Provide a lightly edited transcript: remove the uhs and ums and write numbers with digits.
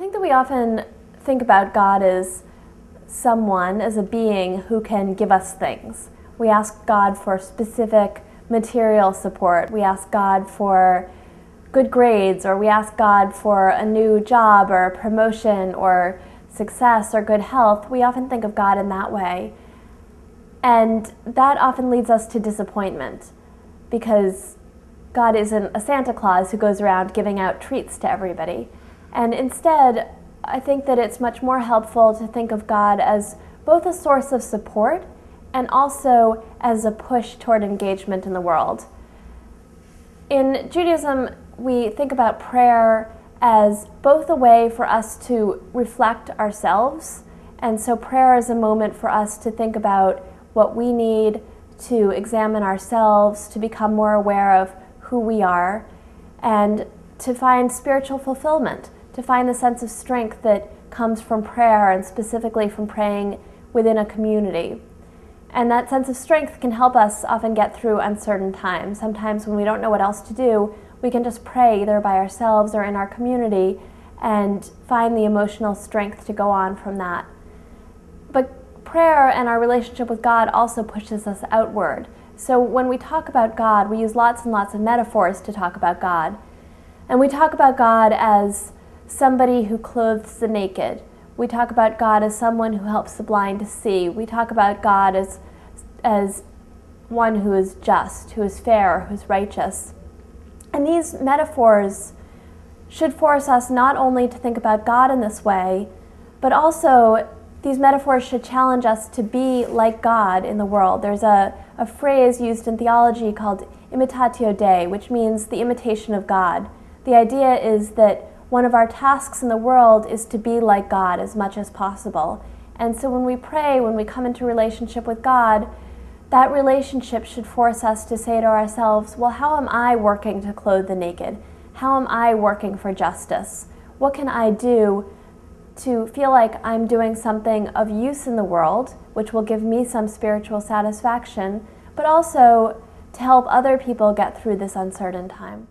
think that we often think about God as someone, as a being who can give us things. We ask God for specific material support. We ask God for good grades, or we ask God for a new job or a promotion or success or good health. We often think of God in that way. And that often leads us to disappointment, because God isn't a Santa Claus who goes around giving out treats to everybody. And instead, I think that it's much more helpful to think of God as both a source of support and also as a push toward engagement in the world. In Judaism, we think about prayer as both a way for us to reflect ourselves, and so prayer is a moment for us to think about what we need, to examine ourselves, to become more aware of who we are, and to find spiritual fulfillment, to find the sense of strength that comes from prayer, and specifically from praying within a community. And that sense of strength can help us often get through uncertain times. Sometimes when we don't know what else to do, we can just pray either by ourselves or in our community and find the emotional strength to go on from that. But prayer and our relationship with God also pushes us outward. So when we talk about God, we use lots and lots of metaphors to talk about God. And we talk about God as somebody who clothes the naked. We talk about God as someone who helps the blind to see. We talk about God as one who is just, who is fair, who is righteous. And these metaphors should force us not only to think about God in this way, but also these metaphors should challenge us to be like God in the world. There's a phrase used in theology called imitatio Dei, which means the imitation of God. The idea is that one of our tasks in the world is to be like God as much as possible. And so when we pray, when we come into relationship with God, that relationship should force us to say to ourselves, well, how am I working to clothe the naked? How am I working for justice? What can I do to feel like I'm doing something of use in the world, which will give me some spiritual satisfaction, but also to help other people get through this uncertain time?